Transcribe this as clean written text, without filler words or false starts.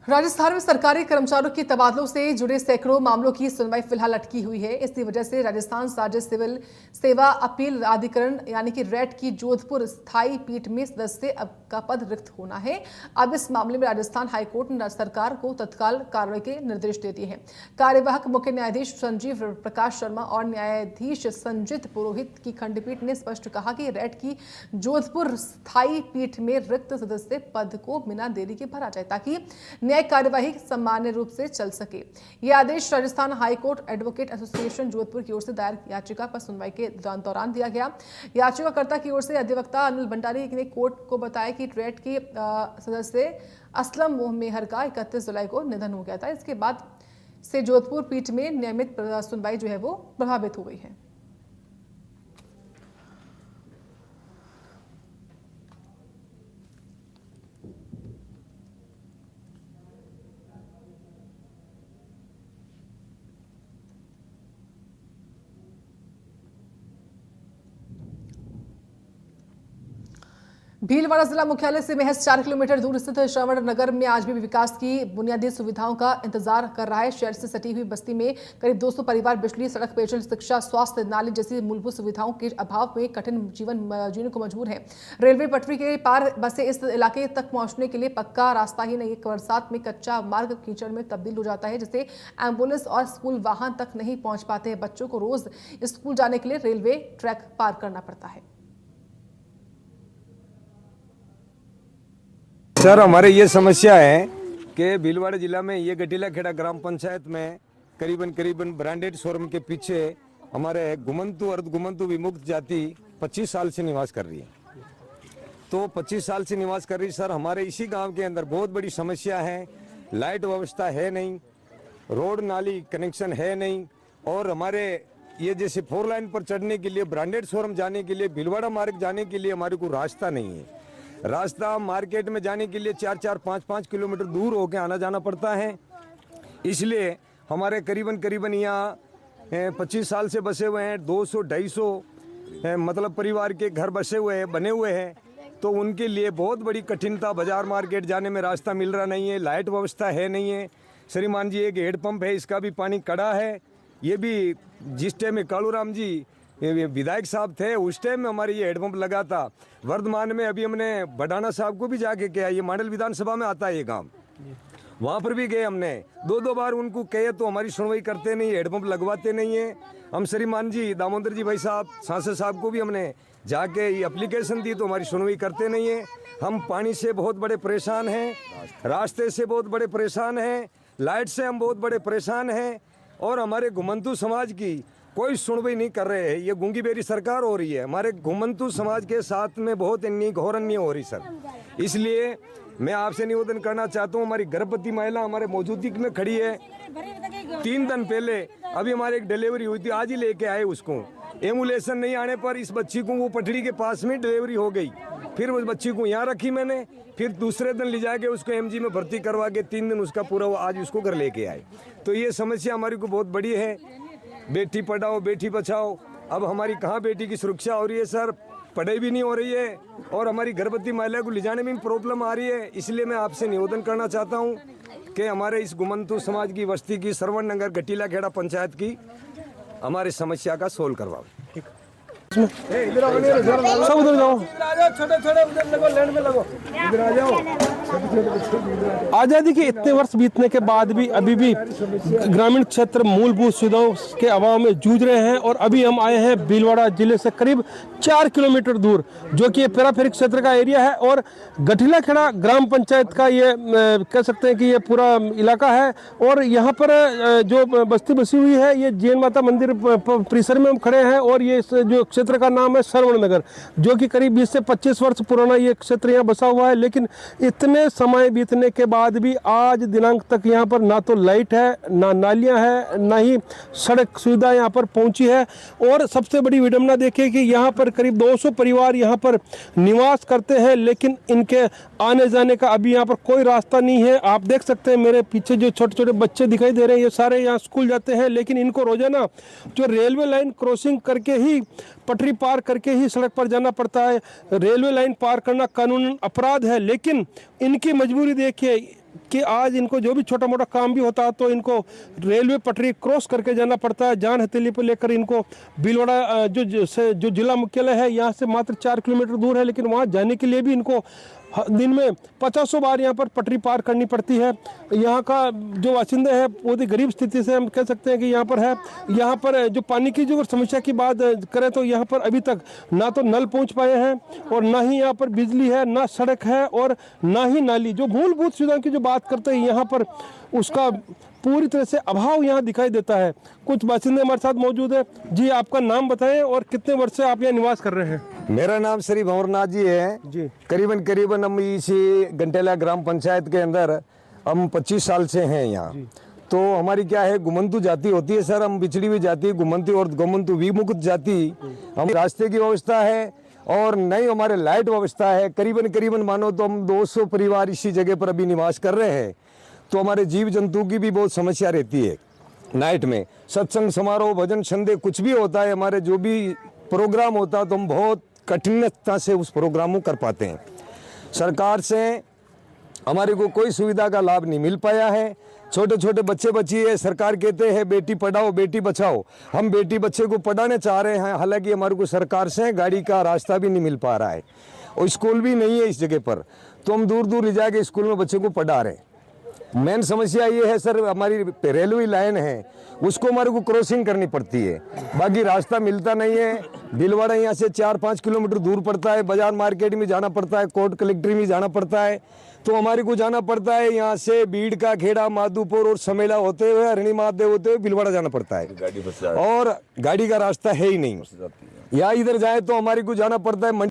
राजस्थान में सरकारी कर्मचारियों के तबादलों से जुड़े सैकड़ों मामलों की सुनवाई फिलहाल अटकी हुई है। इसी वजह से राजस्थान राज्य सिविल सेवा अपील अधिकरण यानी कि रैट की जोधपुर स्थायी पीठ में सदस्य का पद रिक्त होना है। अब इस मामले में राजस्थान हाईकोर्ट ने सरकार को तत्काल कार्रवाई के निर्देश दे दिए हैं। कार्यवाहक मुख्य न्यायाधीश संजीव प्रकाश शर्मा और न्यायाधीश संजित पुरोहित की खंडपीठ ने स्पष्ट कहा कि रैट की जोधपुर स्थायी पीठ में रिक्त सदस्य पद को बिना देरी के भरा जाए ताकि न्यायिक कार्यवाही सामान्य रूप से चल सके। यह आदेश Rajasthan high court advocate association Jodhpur की ओर से दायर याचिका पर सुनवाई के दौरान दिया गया। याचिकाकर्ता की ओर से अधिवक्ता अनिल भंडारी ने कोर्ट को बताया कि ट्रेट के सदस्य असलम मेहर का 31 जुलाई को निधन हो गया था। इसके बाद से जोधपुर पीठ में नियमित सुनवाई जो है वो प्रभावित हो गई है। भीलवाड़ा जिला मुख्यालय से महज 4 किलोमीटर दूर स्थित श्रवण नगर में आज भी विकास की बुनियादी सुविधाओं का इंतजार कर रहा है। शहर से सटी हुई बस्ती में करीब 200 परिवार बिजली, सड़क, पेयजल, शिक्षा, स्वास्थ्य, नाली जैसी मूलभूत सुविधाओं के अभाव में कठिन जीवन जीने को मजबूर है। रेलवे पटरी के पार बसें इस इलाके तक पहुंचने के लिए पक्का रास्ता ही नहीं, बरसात में कच्चा मार्ग कीचड़ में तब्दील हो जाता है, जिससे एम्बुलेंस और स्कूल वाहन तक नहीं पहुंच पाते हैं। बच्चों को रोज स्कूल जाने के लिए रेलवे ट्रैक पार करना पड़ता है। सर, हमारे ये समस्या है कि भीलवाड़ा जिला में ये गठीला खेड़ा ग्राम पंचायत में करीबन ब्रांडेड शोरूम के पीछे हमारे घुमंतु अर्ध घुमंतु विमुक्त जाति 25 साल से निवास कर रही है। तो 25 साल से निवास कर रही सर, हमारे इसी गांव के अंदर बहुत बड़ी समस्या है। लाइट व्यवस्था है नहीं, रोड नाली कनेक्शन है नहीं, और हमारे ये जैसे 4 लाइन पर चढ़ने के लिए, ब्रांडेड शोरूम जाने के लिए, भीलवाड़ा मार्ग जाने के लिए हमारे को रास्ता नहीं है। रास्ता मार्केट में जाने के लिए 4-4, 5-5 किलोमीटर दूर होकर आना जाना पड़ता है। इसलिए हमारे करीबन यहाँ 25 साल से बसे हुए हैं 200-250 मतलब परिवार के घर बने हुए हैं। तो उनके लिए बहुत बड़ी कठिनता, बाजार मार्केट जाने में रास्ता मिल रहा नहीं है, लाइट व्यवस्था है नहीं है। श्रीमान जी, एक हेडपंप है, इसका भी पानी कड़ा है। ये भी जिस टाइम में कालूराम जी विधायक साहब थे उस टाइम में हमारे ये हेडपंप लगा था। वर्तमान में अभी हमने बडाना साहब को भी जाके किया, ये मंडल विधानसभा में आता है ये गांव, वहां पर भी गए हमने 2-2 बार उनको कहे तो हमारी सुनवाई करते नहीं, हेडपंप लगवाते नहीं है। हम श्रीमान जी दामोदर जी भाई साहब सांसद साहब को भी हमने जाके ये एप्लीकेशन दी तो हमारी सुनवाई करते नहीं है। हम पानी से बहुत बड़े परेशान हैं, रास्ते से बहुत बड़े परेशान हैं, लाइट से हम बहुत बड़े परेशान हैं, और हमारे घुमंतु समाज की कोई सुनवाई नहीं कर रहे हैं। ये गूंगी बेरी सरकार हो रही है, हमारे घुमंतु समाज के साथ में बहुत घोर अन्याय हो रही सर। इसलिए मैं आपसे निवेदन करना चाहता हूँ, हमारी गर्भवती महिला हमारे मौजूदगी में खड़ी है। 3 दिन पहले अभी हमारे एक डिलीवरी हुई थी, आज ही लेके आए उसको। एम्बुलेंस नहीं आने पर इस बच्ची को वो पटरी के पास में डिलीवरी हो गई। फिर उस बच्ची को यहाँ रखी मैंने, फिर दूसरे दिन ले जाके उसको एमजी में भर्ती करवा के 3 दिन उसका पूरा आज उसको घर लेके आए। तो ये समस्या हमारी को बहुत बड़ी है। बेटी पढ़ाओ बेटी बचाओ, अब हमारी कहाँ बेटी की सुरक्षा हो रही है सर, पढ़ाई भी नहीं हो रही है, और हमारी गर्भवती महिला को ले जाने में भी प्रॉब्लम आ रही है। इसलिए मैं आपसे निवेदन करना चाहता हूँ कि हमारे इस घुमंतु समाज की बस्ती की श्रवण नगर गठीला खेड़ा पंचायत की हमारी समस्या का सोल्व करवाओ। सब उधर जाओ, छोटे उधर लगो, लैंड में लगो, इधर आ जाओ। आजादी के इतने वर्ष बीतने के बाद भी अभी भी ग्रामीण क्षेत्र मूलभूत सुविधाओं के अभाव में जूझ रहे हैं। और अभी हम आए हैं भीलवाड़ा जिले से करीब 4 किलोमीटर दूर, जो कि पेराफेरिक क्षेत्र का एरिया है, और गठीला खेड़ा ग्राम पंचायत का ये कह सकते हैं कि ये पूरा इलाका है। और यहाँ पर जो बस्ती बसी हुई है, ये जैन माता मंदिर परिसर में हम खड़े हैं, और ये जो क्षेत्र का नाम है श्रवण नगर, जो कि करीब 20 से 25 वर्ष पुराना ये क्षेत्र यहाँ बसा हुआ है। लेकिन इतने समय बीतने के बाद भी आज दिनांक तक यहाँ पर ना तो लाइट है, ना नालियाँ है, ना ही सड़क सुविधा यहाँ पर पहुँची है। और सबसे बड़ी विडंबना देखिए कि यहाँ पर करीब 200 परिवार यहाँ पर निवास करते हैं, लेकिन इनके आने जाने का अभी यहाँ पर कोई रास्ता नहीं है। आप देख सकते हैं मेरे पीछे जो छोटे छोटे बच्चे दिखाई दे रहे हैं, ये सारे यहाँ स्कूल जाते हैं, लेकिन इनको रोजाना जो रेलवे लाइन क्रॉसिंग करके ही, पटरी पार करके ही सड़क पर जाना पड़ता है। रेलवे लाइन पार करना कानूनन अपराध है, लेकिन इनकी मजबूरी देखिए, कि आज इनको जो भी छोटा मोटा काम भी होता है तो इनको रेलवे पटरी क्रॉस करके जाना पड़ता है। जान हथेली पर लेकर इनको भीलवाड़ा जो जिला मुख्यालय है यहाँ से मात्र 4 किलोमीटर दूर है, लेकिन वहाँ जाने के लिए भी इनको दिन में 50 बार यहाँ पर पटरी पार करनी पड़ती है। यहाँ का जो बासिंदे हैं बहुत ही गरीब स्थिति से हम कह सकते हैं कि यहाँ पर है। यहाँ पर जो पानी की जो समस्या की बात करें तो यहाँ पर अभी तक ना तो नल पहुँच पाए हैं और ना ही यहाँ पर बिजली है, ना सड़क है और ना ही नाली। जो मूलभूत सुविधाओं की जो बात करते हैं यहाँ पर उसका पूरी तरह से अभाव यहाँ दिखाई देता है। कुछ बासिंदे हमारे साथ मौजूद है। जी, आपका नाम बताएं और कितने वर्ष से आप यहाँ निवास कर रहे हैं? मेरा नाम श्री भंवरनाथ जी है जी। करीबन हम इसी घंटेला ग्राम पंचायत के अंदर हम 25 साल से हैं यहाँ। तो हमारी क्या है, घुमंतु जाति होती है सर, हम बिछड़ी हुई जाति घुमंतु और घुमंतु विमुक्त जाति। हम रास्ते की व्यवस्था है और नई हमारे लाइट व्यवस्था है। करीबन मानो तो हम 200 परिवार इसी जगह पर अभी निवास कर रहे हैं। तो हमारे जीव जंतु की भी बहुत समस्या रहती है। नाइट में सत्संग समारोह भजन संध्या कुछ भी होता है, हमारे जो भी प्रोग्राम होता है तो हम बहुत कठिनता से उस प्रोग्राम को कर पाते हैं। सरकार से हमारे को कोई सुविधा का लाभ नहीं मिल पाया है। छोटे छोटे बच्चे बच्ची है, सरकार कहते हैं बेटी पढ़ाओ बेटी बचाओ। हम बेटी बच्चे को पढ़ाने चाह रहे हैं, हालांकि हमारे को सरकार से गाड़ी का रास्ता भी नहीं मिल पा रहा है और स्कूल भी नहीं है इस जगह पर। तो हम दूर दूर ले जाके स्कूल में बच्चे को पढ़ा रहे हैं। मेन समस्या ये है सर, हमारी रेलवे लाइन है उसको हमारे को क्रॉसिंग करनी पड़ती है, बाकी रास्ता मिलता नहीं है। भीलवाड़ा यहाँ से 4-5 किलोमीटर दूर पड़ता है, बाजार मार्केट में जाना पड़ता है, कोर्ट कलेक्ट्री में जाना पड़ता है। तो हमारे को जाना पड़ता है यहाँ से बीड़ का खेड़ा माधोपुर और समेला होते हुए हरणी महादेव होते हुए भीलवाड़ा जाना पड़ता है और गाड़ी का रास्ता है ही नहीं। या इधर जाए तो हमारे को जाना पड़ता है